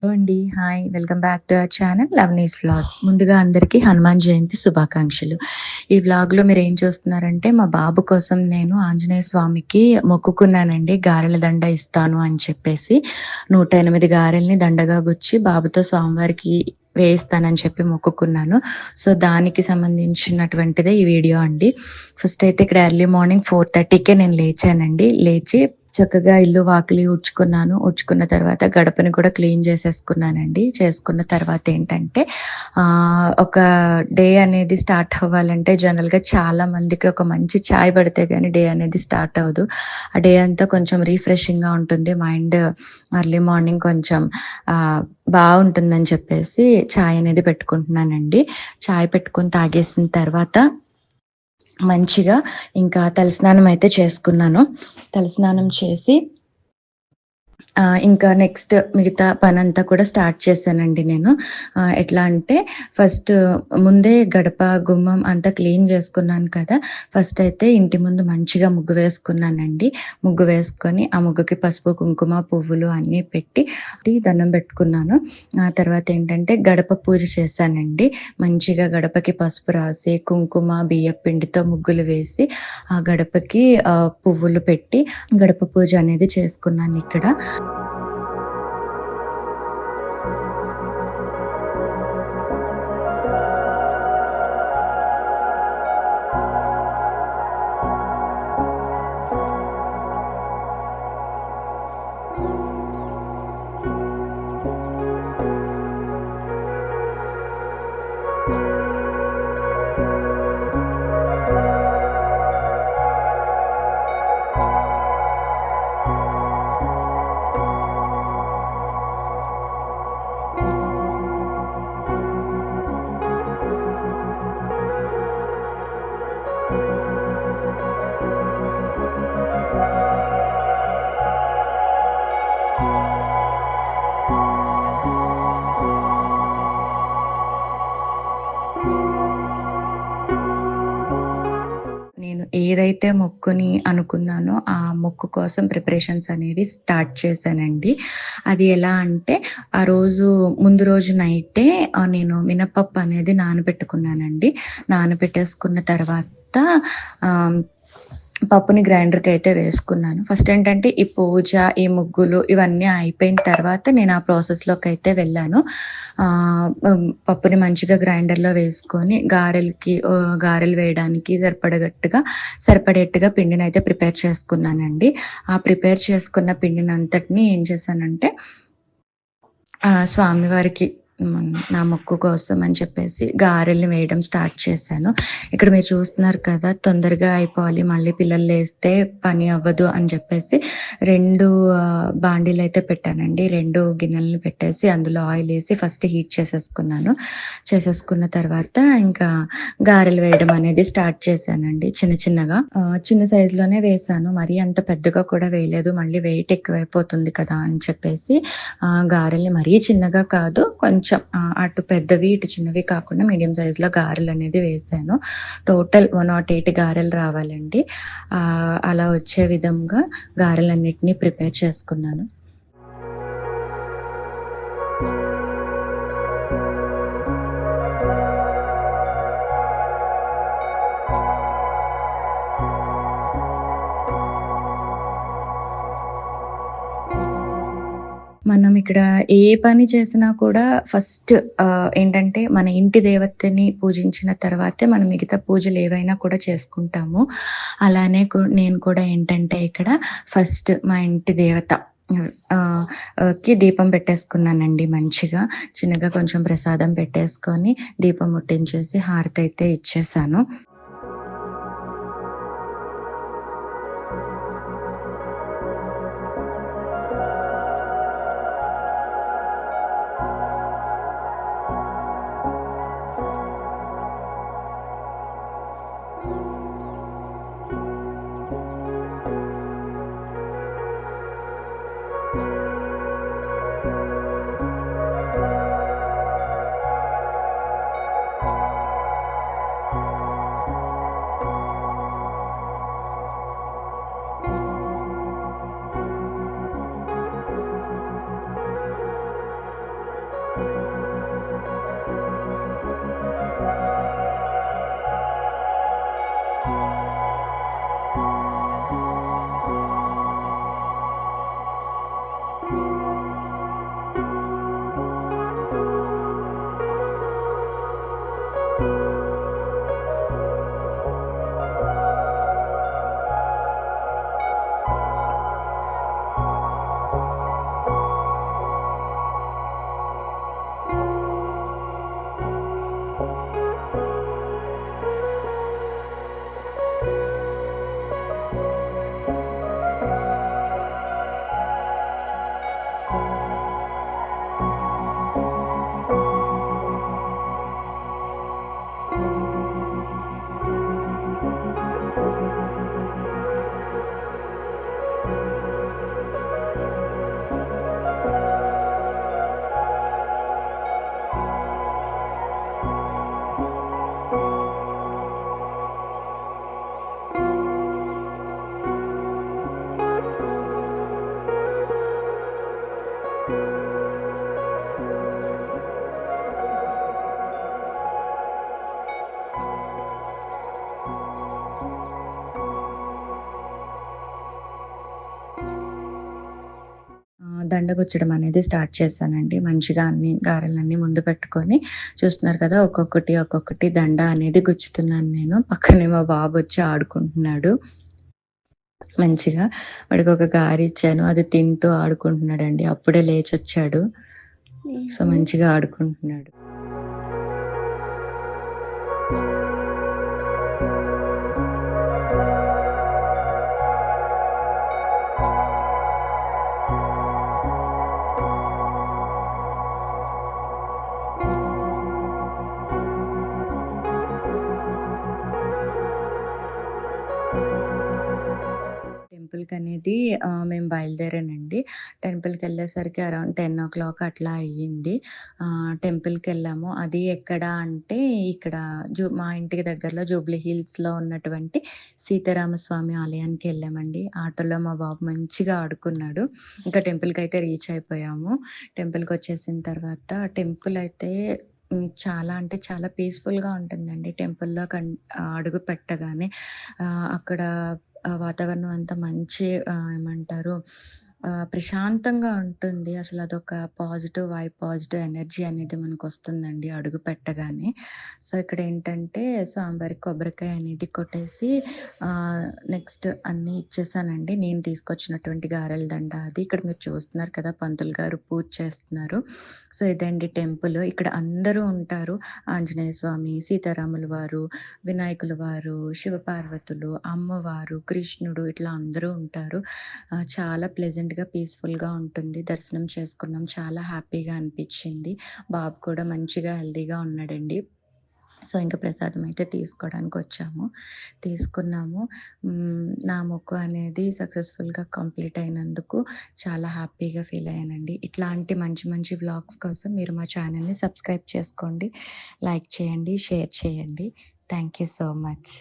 Hello అండి. Hi. Welcome back to our channel lovelies vlogs. ముందుగా అందరికీ హనుమాన్ జయంతి శుభాకాంక్షలు. ఈ వ్లాగ్‌లో మీరేం చూస్తున్నారంటే, మా బాబు కోసం నేను ఆంజనేయ స్వామికి మొక్కుకున్నానండి. గారెల దండ ఇస్తాను అని చెప్పేసి. 108 గారెల్ని దండగా గుచ్చి బాబుతో స్వామివారికి వేయిస్తానని చెప్పి మొక్కుకున్నాను. సో, దానికి సంబంధించినటువంటిదే ఈ వీడియో అండి. ఫస్ట్ అయితే ఇక్కడ ఎర్లీ మార్నింగ్ 4:30కే నేను లేచానండి. లేచి చక్కగా ఇల్లు వాకిలి ఊడ్చుకున్నాను. ఊడ్చుకున్న తర్వాత గడపని కూడా క్లీన్ చేసేసుకున్నానండి. చేసుకున్న తర్వాత ఏంటంటే ఒక డే అనేది స్టార్ట్ అవ్వాలంటే జనరల్‌గా చాలా మందికి ఒక మంచి చాయ్ పడితే గాని డే అనేది స్టార్ట్ అవ్వదు. ఆ డే అంతా కొంచెం రిఫ్రెషింగ్‌గా ఉంటుంది. మైండ్ ఎర్లీ మార్నింగ్ కొంచెం బావుంటుందని చెప్పేసి చాయ్ అనేది పెట్టుకుంటున్నానండి. చాయ్ పెట్టుకొని తాగేసిన తర్వాత మంచిగా ఇంకా తలస్నానం అయితే చేసుకున్నాను. తలస్నానం చేసి ఇంకా నెక్స్ట్ మిగతా పనంతా కూడా స్టార్ట్ చేశానండి నేను. ఎట్లా అంటే ఫస్ట్ ముందే గడప, గుమ్మం అంతా క్లీన్ చేసుకున్నాను కదా! ఫస్ట్ అయితే ఇంటి ముందు మంచిగా ముగ్గు వేసుకున్నానండి. ముగ్గు వేసుకొని ఆ ముగ్గుకి పసుపు, కుంకుమ, పువ్వులు అన్నీ పెట్టి దండం పెట్టుకున్నాను. ఆ తర్వాత ఏంటంటే గడప పూజ చేశానండి. మంచిగా గడపకి పసుపు రాసి, కుంకుమ, బియ్యపు పిండితో ముగ్గులు వేసి, ఆ గడపకి పువ్వులు పెట్టి గడప పూజ అనేది చేసుకున్నానిక్కడ. నేను ఏదైతే మొక్కుని అనుకున్నానో, ఆ మొక్కు కోసం ప్రిపరేషన్స్ అనేవి స్టార్ట్ చేశానండి. అది ఎలా అంటే, ఆ రోజు ముందు రోజు నైటే నేను మినపప్పు అనేది నానబెట్టుకున్నానండి. నానబెట్టేసుకున్న తర్వాత ఆహ్, పప్పుని గ్రైండర్‌కయితే వేసుకున్నాను. ఫస్ట్ ఏంటంటే, ఈ పూజ, ఈ ముగ్గులు ఇవన్నీ అయిపోయిన తర్వాత నేను ఆ ప్రాసెస్‌లోకయితే వెళ్ళాను. పప్పుని మంచిగా గ్రైండర్‌లో వేసుకొని గారెలు వేయడానికి సరిపడేట్టుగా పిండినైతే ప్రిపేర్ చేసుకున్నానండి. ఆ ప్రిపేర్ చేసుకున్న పిండినంతటిని ఏం చేశానంటే స్వామివారికి నా మొక్కు కోసం అని చెప్పేసి గారెల్ని వేయడం స్టార్ట్ చేశాను. ఇక్కడ మీరు చూస్తున్నారు కదా! తొందరగా అయిపోవాలి, మళ్ళీ పిల్లలు లేస్తే పని అవ్వదు అని చెప్పేసి 2 బాండీలయితే పెట్టానండి. 2 గిన్నెలను పెట్టేసి అందులో ఆయిలేసి ఫస్ట్ హీట్ చేసేసుకున్నాను. చేసేసుకున్న తర్వాత ఇంకా గారెలు వేయడం అనేది స్టార్ట్ చేశానండి చిన్న చిన్నగా. చిన్న సైజులోనే వేశాను. మరీ అంత పెద్దగా కూడా వేయలేదు. మళ్ళీ వెయిట్ ఎక్కువైపోతుంది కదా అని చెప్పేసి గారెల్ని మరీ చిన్నగా కాదు, కొంచెం అటు పెద్దవి, ఇటు చిన్నవి కాకుండా మీడియం సైజులో గారెలనేది వేశాను. టోటల్ 108 గారెలు రావాలండి. అలా వచ్చే విధంగా గారెలన్నిటిని ప్రిపేర్ చేసుకున్నాను. మనం ఇక్కడ ఏ పని చేసినా కూడా ఫస్ట్ ఏంటంటే మన ఇంటి దేవతని పూజించిన తర్వాతే మనం మిగతా పూజలేవైనా కూడా చేసుకుంటాము. అలానే నేను కూడా ఏంటంటే ఇక్కడ ఫస్ట్ మా ఇంటి దేవత ఆహ్, కి దీపం పెట్టేసుకున్నానండి మంచిగా. చిన్నగా కొంచెం ప్రసాదం పెట్టేసుకొని దీపం ముట్టించేసి హారతయితే ఇచ్చేసాను. దండ గుచ్చడం అనేది స్టార్ట్ చేశానండి. మంచిగా అన్ని గారెలన్నీ ముందు పెట్టుకొని చూస్తున్నారు కదా! ఒక్కొక్కటి, ఒక్కొక్కటి దండ అనేది గుచ్చుతున్నాను నేను. పక్కనే మా బాబొచ్చి ఆడుకుంటున్నాడు. మంచిగా వాడికొక గారిచ్చాను. అది తింటూ ఆడుకుంటున్నాడండి. అప్పుడే లేచొచ్చాడు. సో, హుహు. మంచిగా ఆడుకుంటున్నాడు. టెంపుల్‌కనేది మేము బయలుదేరానండి. టెంపుల్‌కెళ్ళేసరికి అరౌండ్ 10:00 అట్లా అయ్యింది. టెంపుల్‌కెళ్ళాము. అది ఎక్కడ అంటే ఇక్కడ మా ఇంటికి దగ్గరలో జూబ్లీ హిల్స్‌లో ఉన్నటువంటి సీతారామస్వామి ఆలయానికెళ్ళామండి. ఆటోలో మా బాబు మంచిగా ఆడుకున్నాడు. ఇంకా టెంపుల్‌కైతే రీచ్ అయిపోయాము. టెంపుల్‌కొచ్చేసిన తర్వాత టెంపుల్ అయితే చాలా అంటే చాలా పీస్‌ఫుల్‌గా ఉంటుందండి. టెంపుల్‌లో అడుగు పెట్టగానే అక్కడ వాతావరణం అంతా మంచి ఏమంటారు ప్రశాంతంగా ఉంటుంది. అసలదొక పాజిటివ్ వైబ్, పాజిటివ్ ఎనర్జీ అనేది మనకొస్తుందండి అడుగు పెట్టగానే. సో, ఇక్కడేంటంటే స్వామివారికి కొబ్బరికాయ అనేది కొట్టేసి నెక్స్ట్ అన్నీ ఇచ్చేసానండి. నేను తీసుకొచ్చినటువంటి గారెల దండ అది. ఇక్కడ మీరు చూస్తున్నారు కదా! పంతులు గారు పూజ చేస్తున్నారు. సో, ఇదండి టెంపుల్. ఇక్కడ అందరూ ఉంటారు. ఆంజనేయ స్వామి, సీతారాముల వారు, వినాయకుల వారు, శివపార్వతులు, అమ్మవారు, కృష్ణుడు ఇట్లా అందరూ ఉంటారు. చాలా ప్లెజెంట్‌గా, పీస్‌ఫుల్‌గా ఉంటుంది. దర్శనం చేసుకున్నాం. చాలా హ్యాపీగా అనిపిచ్చింది. బాబు కూడా మంచిగా హెల్తీగా ఉన్నాడండి. సో, ఇంక ప్రసాదం అయితే తీసుకోవడానికొచ్చాము. తీసుకున్నాము. నా మొక్కు అనేది సక్సెస్‌ఫుల్‌గా కంప్లీట్ అయినందుకు చాలా హ్యాపీగా ఫీల్ అయ్యానండి. ఇట్లాంటి మంచి మంచి వ్లాగ్స్ కోసం మీరు మా ఛానెల్‌ని సబ్స్క్రైబ్ చేసుకోండి. లైక్ చేయండి, షేర్ చేయండి. Thank you so much.